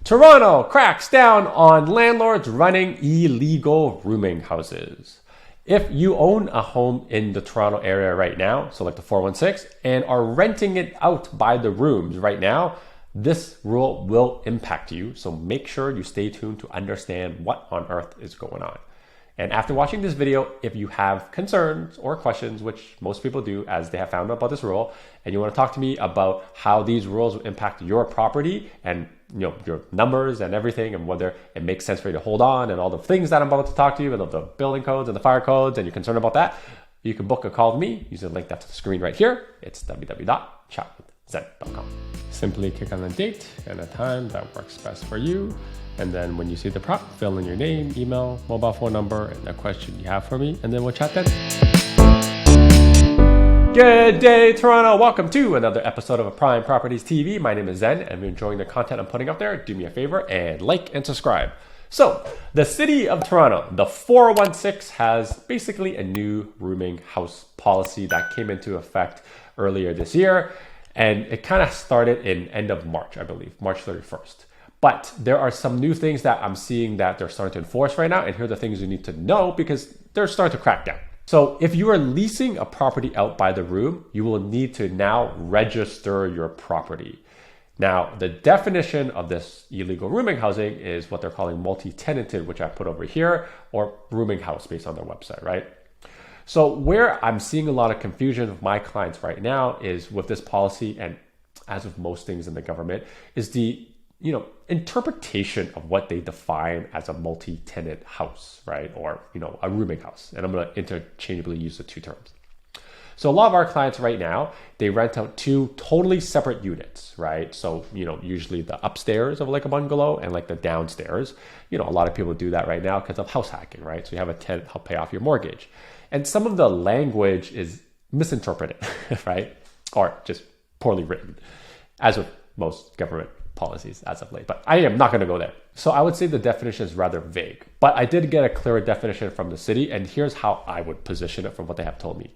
Toronto cracks down on landlords running illegal rooming houses. If you own a home in the Toronto area right now, so like the 416, and are renting it out by the rooms right now, this rule will impact you. So make sure you stay tuned to understand what on earth is going on. And after watching this video, if you have concerns or questions, which most people do as they have found out about this rule, and you want to talk to me about how these rules will impact your property and your numbers and everything, and whether it makes sense for you to hold on and all the things that I'm about to talk to you about, the building codes and the fire codes, and you're concerned about that, you can book a call with me using the link that's on the screen right here. It's www.chatwithzen.com. Simply click on the date and a time that works best for you. And then when you see the prompt, fill in your name, email, mobile phone number, and the question you have for me, and then we'll chat then. Good day, Toronto. Welcome to another episode of Prime Properties TV. My name is Zen, and if you're enjoying the content I'm putting up there, do me a favor and like and subscribe. So, the City of Toronto, the 416, has basically a new rooming house policy that came into effect earlier this year, and it kind of started in end of March, I believe, March 31st. But there are some new things that I'm seeing that they're starting to enforce right now, and here are the things you need to know because they're starting to crack down. So if you are leasing a property out by the room, you will need to now register your property. Now, the definition of this illegal rooming housing is what they're calling multi-tenanted, which I put over here, or rooming house based on their website, right? So where I'm seeing a lot of confusion with my clients right now is with this policy, and as with most things in the government, is the interpretation of what they define as a multi-tenant house, right? Or, a rooming house. And I'm going to interchangeably use the two terms. So a lot of our clients right now, they rent out two totally separate units, right? So, usually the upstairs of like a bungalow and like the downstairs. A lot of people do that right now because of house hacking, right? So you have a tenant help pay off your mortgage. And some of the language is misinterpreted, right? Or just poorly written, as with most government policies as of late, but I am not going to go there. So I would say the definition is rather vague, but I did get a clearer definition from the city, and here's how I would position it from what they have told me.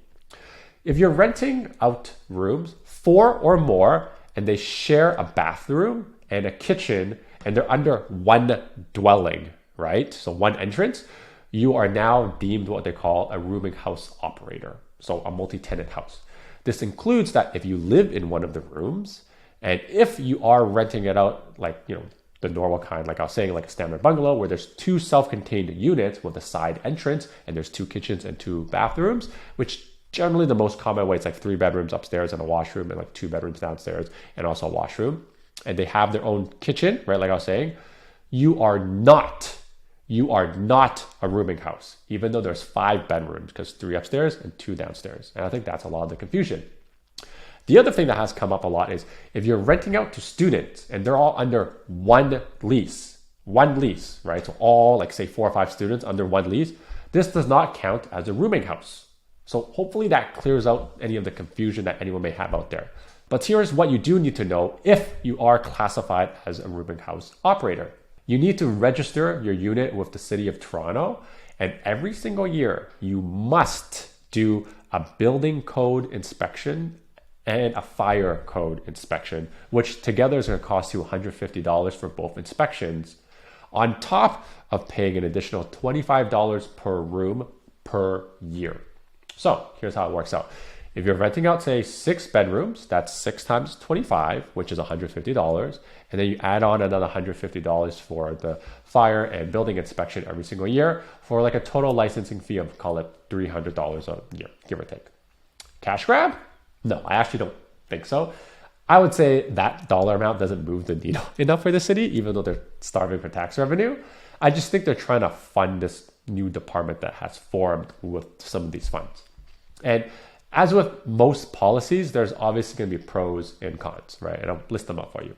If you're renting out rooms, 4 or more, and they share a bathroom and a kitchen, and they're under one dwelling, right? So one entrance, you are now deemed what they call a rooming house operator. So a multi-tenant house. This includes that if you live in one of the rooms, and if you are renting it out, like, the normal kind, like I was saying, like a standard bungalow where there's 2 self-contained units with a side entrance and there's 2 kitchens and 2 bathrooms, which generally the most common way, it's like 3 bedrooms upstairs and a washroom and like 2 bedrooms downstairs and also a washroom. And they have their own kitchen, right? Like I was saying, you are not a rooming house, even though there's 5 bedrooms because 3 upstairs and 2 downstairs. And I think that's a lot of the confusion. The other thing that has come up a lot is if you're renting out to students and they're all under one lease, right? So all like say 4 or 5 students under one lease, this does not count as a rooming house. So hopefully that clears out any of the confusion that anyone may have out there. But here's what you do need to know if you are classified as a rooming house operator. You need to register your unit with the City of Toronto, and every single year you must do a building code inspection and a fire code inspection, which together is going to cost you $150 for both inspections, on top of paying an additional $25 per room per year. So here's how it works out. If you're renting out, say, 6 bedrooms, that's 6 times 25, which is $150. And then you add on another $150 for the fire and building inspection every single year for like a total licensing fee of, call it $300 a year, give or take. Cash grab? No, I actually don't think so. I would say that dollar amount doesn't move the needle enough for the city, even though they're starving for tax revenue. I just think they're trying to fund this new department that has formed with some of these funds. And as with most policies, there's obviously going to be pros and cons, right? And I'll list them up for you.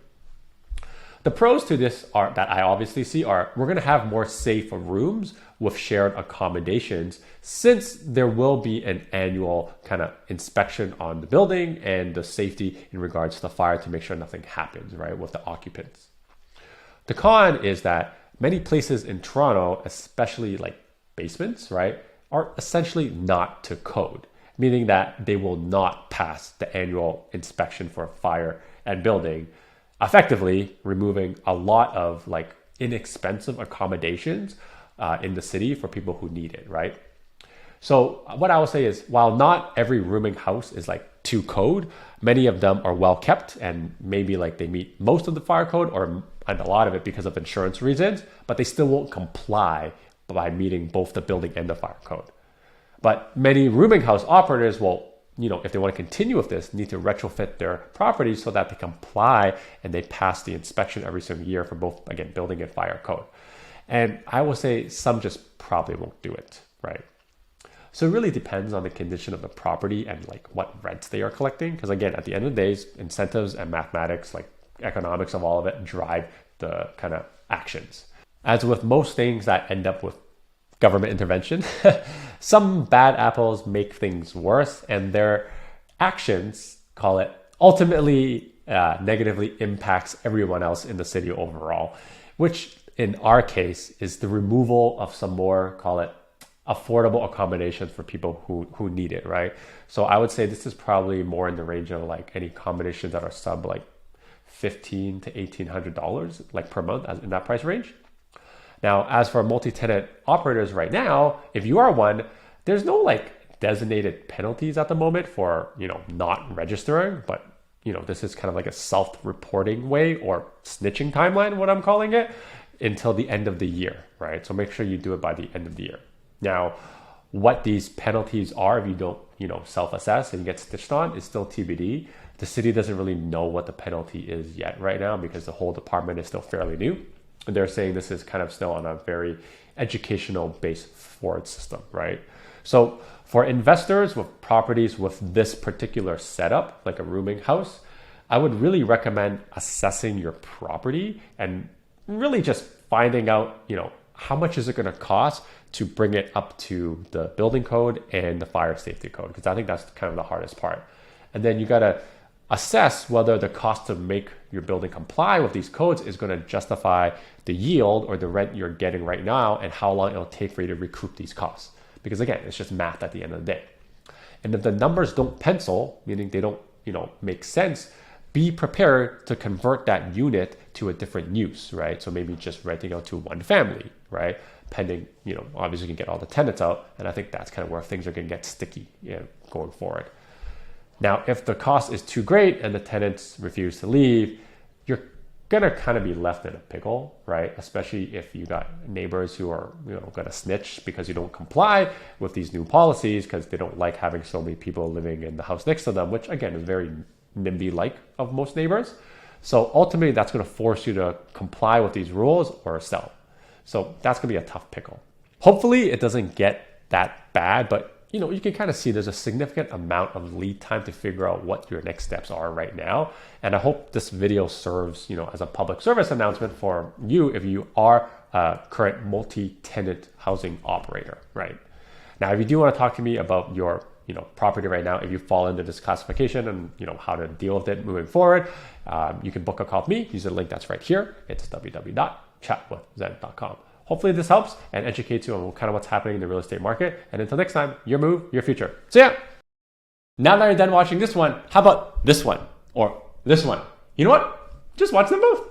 The pros to this are that I obviously see are we're going to have more safe rooms with shared accommodations, since there will be an annual kind of inspection on the building and the safety in regards to the fire to make sure nothing happens, right, with the occupants. The con is that many places in Toronto, especially like basements, right, are essentially not to code, meaning that they will not pass the annual inspection for fire and building. effectively removing a lot of like inexpensive accommodations in the city for people who need it, right? So what I would say is, while not every rooming house is like to code, many of them are well kept and maybe like they meet most of the fire code and a lot of it because of insurance reasons, but they still won't comply by meeting both the building and the fire code. But many rooming house operators will, if they want to continue with this, need to retrofit their properties so that they comply and they pass the inspection every single year for both, again, building and fire code. And I will say some just probably won't do it, right? So it really depends on the condition of the property and like what rents they are collecting. Because again, at the end of the day, incentives and mathematics, like economics of all of it, drive the kind of actions. As with most things that end up with government intervention, some bad apples make things worse, and their actions, call it, ultimately negatively impacts everyone else in the city overall, which in our case is the removal of some more, call it, affordable accommodations for people who need it, right? So I would say this is probably more in the range of like any accommodations that are sub like $1,500 to $1,800 like per month, in that price range. Now, as for multi-tenant operators right now, if you are one, there's no like designated penalties at the moment for, not registering, but this is kind of like a self-reporting way or snitching timeline, what I'm calling it, until the end of the year, right? So make sure you do it by the end of the year. Now, what these penalties are if you don't, self-assess and you get stitched on is still TBD. The city doesn't really know what the penalty is yet right now because the whole department is still fairly new. And they're saying this is kind of still on a very educational based forward system, right? So for investors with properties with this particular setup, like a rooming house, I would really recommend assessing your property and really just finding out, how much is it going to cost to bring it up to the building code and the fire safety code? Because I think that's kind of the hardest part. And then you got to assess whether the cost to make your building comply with these codes is going to justify the yield or the rent you're getting right now and how long it'll take for you to recoup these costs. Because again, it's just math at the end of the day. And if the numbers don't pencil, meaning they don't, make sense, be prepared to convert that unit to a different use, right? So maybe just renting out to one family, right? Pending, obviously you can get all the tenants out. And I think that's kind of where things are going to get sticky, going forward. Now, if the cost is too great and the tenants refuse to leave, you're going to kind of be left in a pickle, right? Especially if you got neighbors who are, going to snitch because you don't comply with these new policies because they don't like having so many people living in the house next to them, which again is very NIMBY-like of most neighbors. So ultimately, that's going to force you to comply with these rules or sell. So that's going to be a tough pickle. Hopefully, it doesn't get that bad, but you can kind of see there's a significant amount of lead time to figure out what your next steps are right now. And I hope this video serves, as a public service announcement for you if you are a current multi-tenant housing operator, right? Now, if you do want to talk to me about your property right now, if you fall into this classification and how to deal with it moving forward, you can book a call with me. Use the link that's right here. It's www.chatwithzen.com. Hopefully this helps and educates you on kind of what's happening in the real estate market. And until next time, your move, your future. So yeah, now that you're done watching this one, how about this one or this one? You know what? Just watch them both.